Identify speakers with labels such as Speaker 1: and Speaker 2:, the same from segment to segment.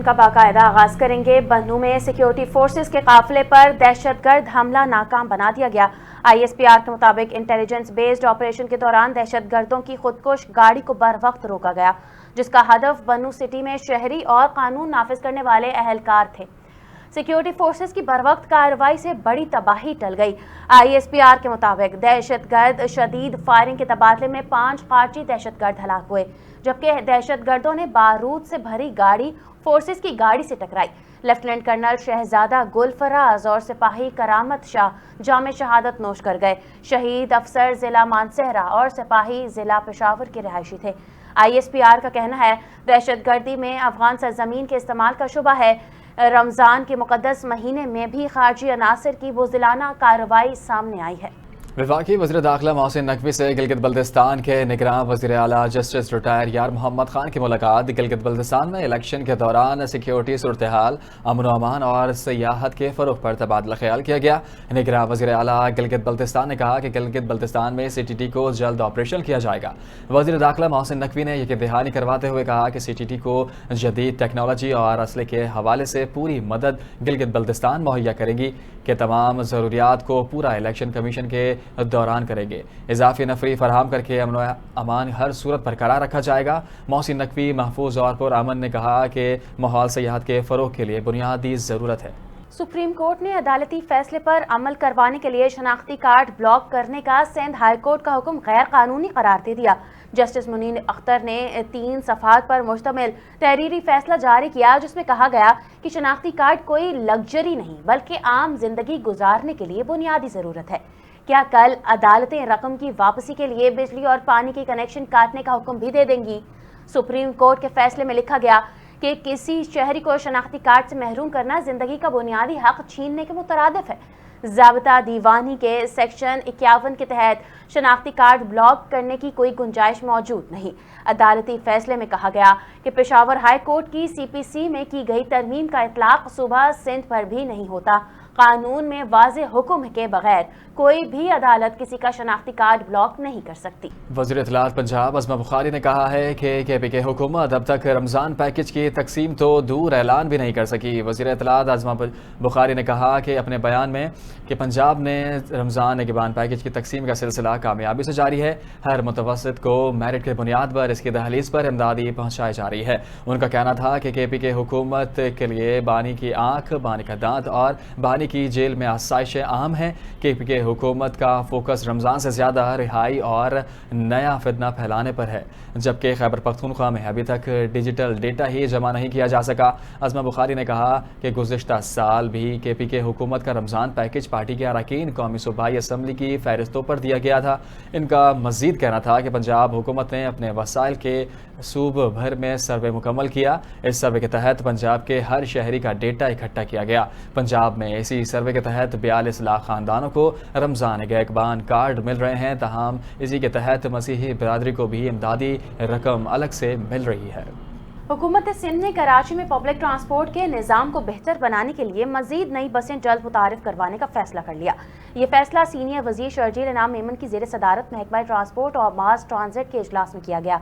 Speaker 1: کا باقاعدہ آغاز کریں گے۔ بنوں میں سیکیورٹی فورسز کے قافلے پر دہشت گرد حملہ ناکام بنا دیا گیا۔ ISPR کے مطابق انٹیلیجنس بیسڈ آپریشن کے دوران دہشت گردوں کی خودکش گاڑی کو بر وقت روکا گیا، جس کا ہدف بنو سٹی میں شہری اور قانون نافذ کرنے والے اہلکار تھے۔ سیکیورٹی فورسز کی بروقت کارروائی سے بڑی تباہی ٹل گئی۔ ISPR کے مطابق دہشت گرد شدید فائرنگ کے تبادلے میں 5 قارچی دہشت گرد ہلاک ہوئے، جبکہ دہشت گردوں نے بارود سے بھری گاڑی فورسز کی گاڑی سے ٹکرائی۔ لیفٹیننٹ کرنل شہزادہ گل فراز اور سپاہی کرامت شاہ جام شہادت نوش کر گئے۔ شہید افسر ضلع مانسہرہ اور سپاہی ضلع پشاور کے رہائشی تھے۔ ISPR کا کہنا ہے دہشت گردی میں افغان سرزمین کے استعمال کا شبہ ہے۔ رمضان کے مقدس مہینے میں بھی خارجی عناصر کی بزدلانہ کارروائی سامنے آئی ہے۔
Speaker 2: وفاقی وزیر داخلہ محسن نقوی سے گلگت بلتستان کے نگراں وزیر اعلیٰ جسٹس ریٹائر یار محمد خان کی ملاقات۔ گلگت بلتستان میں الیکشن کے دوران سیکیورٹی صورتحال، امن و امان اور سیاحت کے فروغ پر تبادلہ خیال کیا گیا۔ نگراں وزیر اعلیٰ گلگت بلتستان نے کہا کہ گلگت بلتستان میں CTT کو جلد آپریشن کیا جائے گا۔ وزیر داخلہ محسن نقوی نے یقین دہانی کرواتے ہوئے کہا کہ CTT کو جدید ٹیکنالوجی اور اسلحے کے حوالے سے پوری مدد گلگت بلتستان مہیا کرے گی کہ تمام ضروریات کو پورا الیکشن کمیشن کے دوران کریں گے۔ اضافی نفری فراہم کر کے امن و امان ہر صورت برقرار رکھا جائے گا۔ محسن نقوی محفوظ اور پرامن نے کہا کہ ماحول سیاحت کے فروغ کے لیے بنیادی ضرورت ہے۔
Speaker 1: سپریم کورٹ نے عدالتی فیصلے پر عمل کروانے کے لیے شناختی کارڈ بلاک کرنے کا سندھ ہائی کورٹ کا حکم غیر قانونی قرار دے دیا۔ جسٹس منیر اختر نے 3 صفحات پر مشتمل تحریری فیصلہ جاری کیا، جس میں کہا گیا کہ شناختی کارڈ کوئی لگژری نہیں بلکہ عام زندگی گزارنے کے لیے بنیادی ضرورت ہے۔ کیا کل عدالتیں رقم کی واپسی کے لیے بجلی اور پانی کے کنیکشن کاٹنے کا حکم بھی دے دیں گی؟ سپریم کورٹ کے فیصلے میں لکھا گیا کہ کسی شہری کو شناختی کارڈ سے محروم کرنا زندگی کا بنیادی حق چھیننے کے مترادف ہے۔ ضابطہ دیوانی کے سیکشن 51 کے تحت شناختی کارڈ بلاک کرنے کی کوئی گنجائش موجود نہیں۔ عدالتی فیصلے میں کہا گیا کہ پشاور ہائی کورٹ کی CPC میں کی گئی ترمیم کا اطلاق صوبہ سندھ پر بھی نہیں ہوتا۔ قانون میں واضح حکم کے بغیر کوئی بھی عدالت کسی کا شناختی کارڈ بلاک نہیں کر سکتی۔
Speaker 2: وزیر اطلاعات پنجاب عظمی بخاری نے کہا ہے کہ KPK حکومت اب تک رمضان پیکج کی تقسیم تو دور اعلان بھی نہیں کر سکی۔ وزیر اطلاعات عظمی بخاری نے کہا کہ اپنے بیان میں کہ پنجاب نے رمضان نگہبان پیکج کی تقسیم کا سلسلہ کامیابی سے جاری ہے۔ ہر متوسط کو میرٹ کے بنیاد پر اس کی دہلیز پر امدادی پہنچائی جا رہی ہے۔ ان کا کہنا تھا کہ KPK حکومت کے لیے بانی کی آنکھ، بانی کا دانت اور بانی کی جیل میں آسائشیں اہم ہیں۔ KPK حکومت کا فوکس رمضان سے زیادہ رہائی اور نیا فتنہ پھیلانے پر ہے، جبکہ خیبر پختونخوا میں ابھی تک ڈیجیٹل ڈیٹا ہی جمع نہیں کیا جا سکا۔ عظمی بخاری نے کہا کہ گزشتہ سال بھی KPK حکومت کا رمضان پیکج پارٹی کے اراکین قومی صوبائی اسمبلی کی فہرستوں پر دیا گیا تھا۔ ان کا مزید کہنا تھا کہ پنجاب حکومت نے اپنے وسائل کے صوبہ بھر میں سروے مکمل کیا۔ اس سروے کے تحت پنجاب کے ہر شہری کا ڈیٹا اکٹھا کیا گیا۔ پنجاب میں اسی سروے کے تحت 42 لاکھ خاندانوں کو رمضان نگہبان کارڈ مل رہے ہیں، تاہم اسی کے تحت مسیحی برادری کو بھی امدادی رقم الگ سے مل رہی ہے۔
Speaker 1: حکومت سندھ نے کراچی میں پبلک ٹرانسپورٹ کے نظام کو بہتر بنانے کے لیے مزید نئی بسیں جلد متعارف کروانے کا فیصلہ کر لیا۔ یہ فیصلہ سینئر وزیر شرجیل انعام میمن کی زیر صدارت محکمہ ٹرانسپورٹ اور ماس ٹرانزٹ کے اجلاس میں کیا گیا،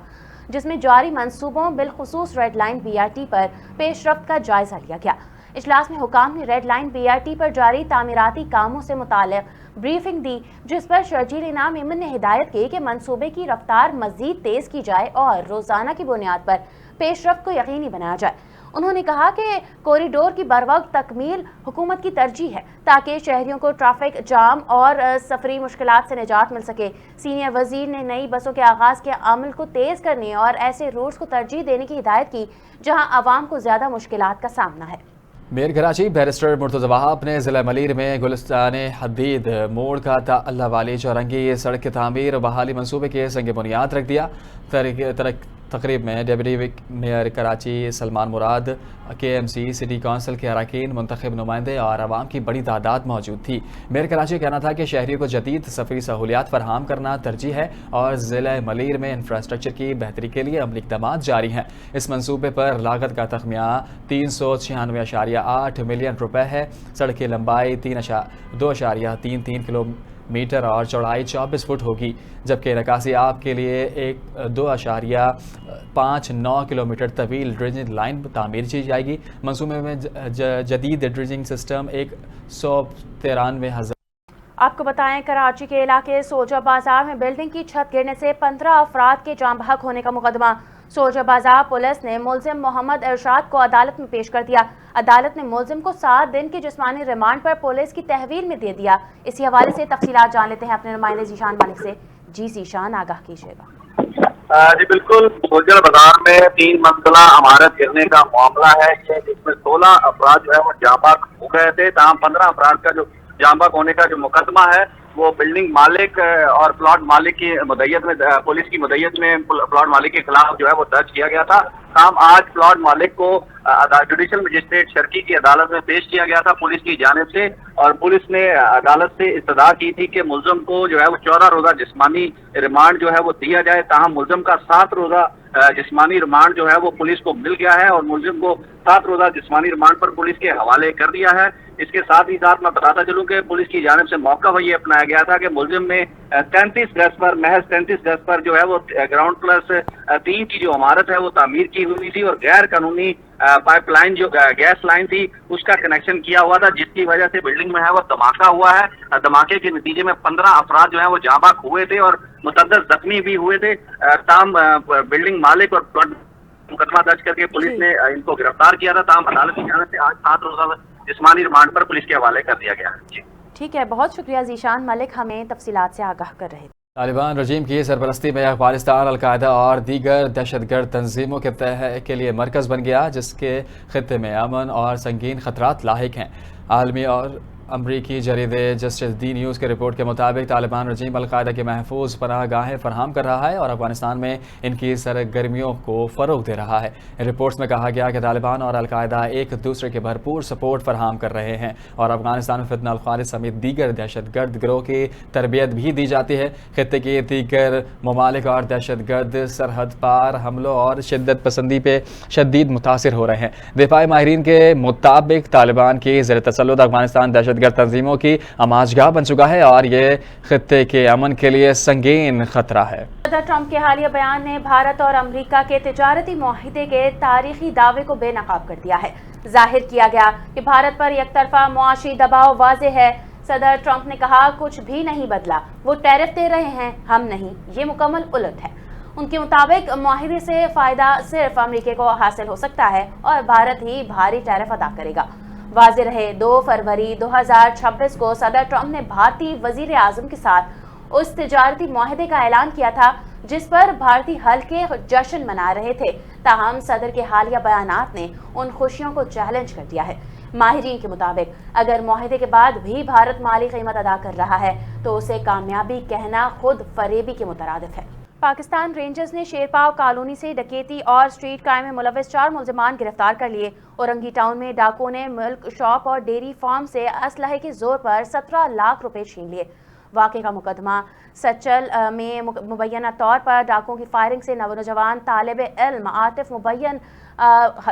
Speaker 1: جس میں جاری منصوبوں بالخصوص ریڈ لائن BRT پر پیش رفت کا جائزہ لیا گیا۔ اجلاس میں حکام نے ریڈ لائن BRT پر جاری تعمیراتی کاموں سے متعلق بریفنگ دی، جس پر شرجیل انعام میمن نے ہدایت کی کہ منصوبے کی رفتار مزید تیز کی جائے اور روزانہ کی بنیاد پر پیش رفت کو یقینی بنایا جائے۔ انہوں نے کہا کہ کوریڈور کی بروقت تکمیل حکومت کی ترجیح ہے تاکہ شہریوں کو ٹریفک جام اور سفری مشکلات سے نجات مل سکے۔ سینئر وزیر نے نئی بسوں کے آغاز کے عمل کو تیز کرنے اور ایسے روٹس کو ترجیح دینے کی ہدایت کی جہاں عوام کو زیادہ مشکلات کا سامنا ہے۔
Speaker 2: میئر کراچی بیرسٹر مرتضی وہاب نے ضلع ملیر میں گلستان حدید موڑ کا تا اللہ والی چورنگی سڑک کی تعمیر و بحالی منصوبے کے سنگ بنیاد رکھ دیا۔ تقریب میں ڈپٹی میئر کراچی سلمان مراد، KMC سٹی کونسل کے اراکین، منتخب نمائندے اور عوام کی بڑی تعداد موجود تھی۔ میئر کراچی کہنا تھا کہ شہریوں کو جدید سفری سہولیات فراہم کرنا ترجیح ہے اور ضلع ملیر میں انفراسٹرکچر کی بہتری کے لیے عملی اقدامات جاری ہیں۔ اس منصوبے پر لاگت کا تخمینہ 396.8 ملین روپے ہے۔ سڑک کی لمبائی 2.33 मीटर और चौड़ाई 24 फुट होगी, जबकि रकासियाब के लिए 2.59 किलोमीटर तवील ड्रेजिंग लाइन तामीर की जाएगी। मंसूबे में जदीद ड्रेजिंग सिस्टम 193,000।
Speaker 1: आपको बताएं, कराची के इलाके सोजा बाजार में बिल्डिंग की छत गिरने से 15 अफराद के जाम बहक होने का मुकदमा। सोजा बाजार पुलिस ने मुलजिम मोहम्मद इरशाद को अदालत में पेश कर दिया। अदालत ने मुलजिम को 7 दिन की जिस्मानी रिमांड पर पुलिस की तहवील में दे दिया। इसी हवाले से तफसीलात जान लेते हैं अपने नुमाइंदे जीशान मालिक से। जी जीशान, आगाह कीजिएगा।
Speaker 3: जी बिल्कुल, सोजा बाजार में 3 मंजिला इमारत गिरने का मामला है, जिसमें 16 अफराद जो है वो जाम बहक हो गए थे। तमाम 15 अफराद का जो जाम बहक होने का जो मुकदमा है वो बिल्डिंग मालिक और प्लॉट मालिक की मुद्दत में, पुलिस की मुद्दत में प्लॉट मालिक के खिलाफ जो है वो दर्ज किया गया था। आज प्लॉट मालिक को जुडिशल मजिस्ट्रेट शर्की की अदालत में पेश किया गया था पुलिस की जानिब से, और पुलिस ने अदालत से इस्तदा की थी कि मुलजम को जो है वो 14 रोजा जिस्मानी रिमांड जो है वो दिया जाए। ताहम मुलजम का 7 रोजा जिस्मानी रिमांड जो है वो पुलिस को मिल गया है और मुलजिम को 7 रोजा जिस्मानी रिमांड पर पुलिस के हवाले कर दिया है। इसके साथ ही साथ मैं बताता चलूं कि पुलिस की जानिब से मौका ये अपनाया गया था कि मुलजिम ने 33 गज पर, महज 33 गज पर जो है वो ग्राउंड प्लस 3 की जो इमारत है वो तामीर की हुई थी और गैर कानूनी पाइपलाइन जो गैस लाइन थी उसका कनेक्शन किया हुआ था, जिसकी वजह से बिल्डिंग में है वो धमाका हुआ है। धमाके के नतीजे में 15 अफराद जो है वो जाँ बहक हुए थे और मुतअद्दिद जख्मी भी हुए थे। बिल्डिंग मालिक और मुकदमा दर्ज करके पुलिस ने इनको गिरफ्तार किया था। अदालत की जानिब से आज 7 रोजा जिस्मानी रिमांड पर पुलिस के हवाले कर दिया गया है।
Speaker 1: ठीक है, बहुत शुक्रिया जीशान मलिक, हमें तफसीलात से आगाह कर रहे थे।
Speaker 2: तालिबान रजीम की सरपरस्ती में अफगानिस्तान अलकायदा और दीगर दहशतगर्द तंजीमों के लिए मरकज़ बन गया, जिसके खित्ते में अमन और संगीन खतरात लाहिक हैं। आलमी और अमरीकी जरीदे जस्टिस दी न्यूज़ के रिपोर्ट के मुताबिक तालिबान रजीम अलकायदा की महफूज पनाह गाहें फराहम कर रहा है और अफगानिस्तान में इनकी सरगर्मियों को फ़रोग दे रहा है। रिपोर्ट्स में कहा गया कि तालिबान और अलकायदा एक दूसरे के भरपूर सपोर्ट फराहम कर रहे हैं और अफगानिस्तान में फितना अल-ख्वारिज समेत दीगर दहशतगर्द गिरोह की तरबियत भी दी जाती है। खित्ते के दीगर ममालिक और दहशतगर्द सरहद पार हमलों और शिद्दत पसंदी पे शदीद मुतासिर हो रहे हैं। दिफाई माहिरीन के मुताबिक तालिबान की ज़ेर तसल्लुत अफगानिस्तान दहशतगर्द तंजीमों की आमाजगाह बन चुका है और ये खित्ते के अमन के लिए संगीन खतरा है।
Speaker 1: सदर ट्रंप के हालिया बयान ने भारत और अमेरिका के तिजारती मुआहिदे के तारीखी दावे को बेनकाब कर दिया है। जाहिर किया गया कि भारत पर एक तरफा मुआशी दबाव वाज़ेह है। सदर ट्रंप ने कहा, कुछ भी नहीं बदला, वो टैरिफ दे रहे हैं, हम नहीं। ये मुकम्मल उलट है। उनके मुताबिक मुआहिदे से फ़ायदा सिर्फ अमेरिका को हासिल हो सकता है और भारत ही भारी टैरिफ अदा करेगा। वाज़ेह रहे, 2 फरवरी 2026 को सदर ट्रंप ने भारतीय वज़ीर आज़म के साथ उस तिजारती मुआहिदे का ऐलान किया था जिस पर भारतीय हल्के जश्न मना रहे थे। ताहम सदर के हालिया बयानात ने उन खुशियों को चैलेंज कर दिया है। माहिरीन के मुताबिक अगर मुआहिदे के बाद भी भारत माली कीमत अदा कर रहा है तो उसे कामयाबी कहना खुद फरेबी के मुतरादिफ है। पाकिस्तान रेंजर्स ने शेरपाव कॉलोनी से डकैती और स्ट्रीट क्राइम में मुलविस 4 मुलजिमान गिरफ्तार कर लिए। औरंगी टाउन में डाकुओं ने मिल्क शॉप और डेयरी फार्म से असलहे के जोर पर 17 लाख रुपए छीन लिए। वाक़े का मुकदमा सच्चल में मुबैना तौर पर डाकुओं की फायरिंग से नौजवान तालिब इल्म आतिफ मुबैन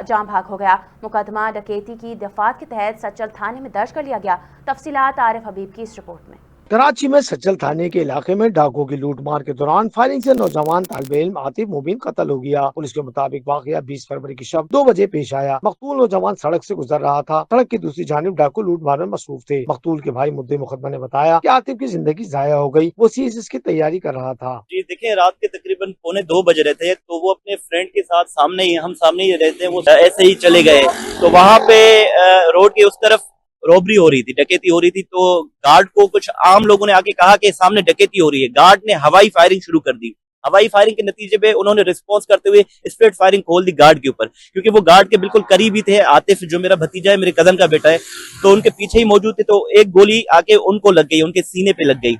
Speaker 1: जाम भाग हो गया। मुकदमा डकैती की दफात के तहत सच्चल थाने में दर्ज कर लिया गया। तफसीलात आरिफ हबीब की इस रिपोर्ट में।
Speaker 4: कराची में सच्चल थाने के इलाके में डाकुओं की लूटमार के दौरान फायरिंग से नौजवान तालिब इल्म आतिफ मुबीन कत्ल हो गया। पुलिस के मुताबिक वाकया 20 फरवरी की शब 2 बजे पेश आया। मकतूल नौजवान सड़क से गुजर रहा था। सड़क की दूसरी जानिब डाकू लूटमार में मसरूफ थे। मकतूल के भाई मुद्दे मुकदमा ने बताया कि आतिफ की जिंदगी जाया हो गई, वो सीज इसकी तैयारी कर रहा था।
Speaker 5: जी देखिए, रात के तकरीबन 1:45 बज रहे थे तो वो अपने फ्रेंड के साथ हम सामने ही रहते हैं, वो ऐसे ही चले गए तो वहाँ पे रोड के उस तरफ रॉबरी हो रही थी, डकैती हो रही थी। तो गार्ड को कुछ आम लोगों ने आके कहा कि सामने डकैती हो रही है। गार्ड ने हवाई फायरिंग शुरू कर दी। हवाई फायरिंग के नतीजे पे उन्होंने रिस्पांस करते हुए स्ट्रेट फायरिंग खोल दी गार्ड के ऊपर, क्योंकि वो गार्ड के बिल्कुल करीब ही थे। आतिफ जो मेरा भतीजा है, मेरे कजन का बेटा है, तो उनके पीछे ही मौजूद थे। तो एक गोली आके उनको लग गई, उनके सीने पे लग गई।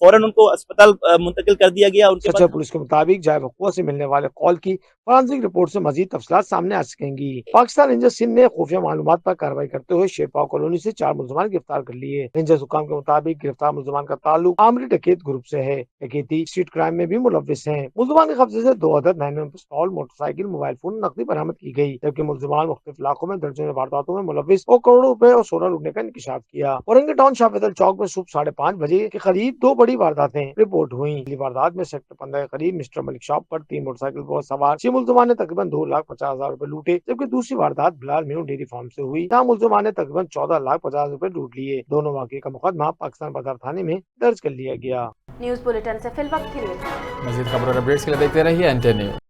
Speaker 5: फौरन उनको अस्पताल मुंतकिल कर दिया गया। उनके
Speaker 4: सच्चल पुलिस के मुताबिक जाए वक़्वा से मिलने वाले कॉल की फॉरेंसिक रिपोर्ट से मजीद तफसीलात सामने आ सकेंगी। पाकिस्तान रेंजर्स सिंध ने खुफिया मालूमात पर कार्रवाई करते हुए शेरपाव कॉलोनी से 4 मुलजमान गिरफ्तार कर लिए। रेंजर्स हुकाम के मुताबिक गिरफ्तार मुलजमान का ताल्लुक आमरी डकैत ग्रुप से है। डकैती स्ट्रीट क्राइम में भी मुलविस हैं। मुलजमान के कब्जे से 2 अदद 9mm पिस्तौल, मोटरसाइकिल, मोबाइल फोन, नकदी बरामद की गई, जबकि मुलजमान मुख्तलिफ इलाकों में दर्जनों वारदातों में मुलविस और करोड़ों रुपए और सोना लूटने का इंकशाफ किया। औरंगी टाउन शाह फैसल चौक में सुबह 5:30 बजे के करीब 2 बड़ी वारदातें रिपोर्ट हुई। पहली वारदात में सेक्टर 15 के करीब मिस्टर मलिक शॉप पर 3 मोटरसाइकिल पर सवार 6 मुलजमान ने तकरीबन 2,50,000 रुपए लूटे, जबकि दूसरी वारदात बिलाल मीनू डेयरी फार्म से हुई, जहां मुलजमान ने तकरीबन 14,50,000 रुपए लूट लिए। दोनों वाक़ये का मुकदमा पाकिस्तान बाजार थाने में दर्ज कर लिया गया।
Speaker 1: न्यूज़ बुलेटिन से फिल वक्त के लिए
Speaker 2: मज़ीद खबरों और अपडेट्स के लिए देखते रहिए NTN न्यूज़।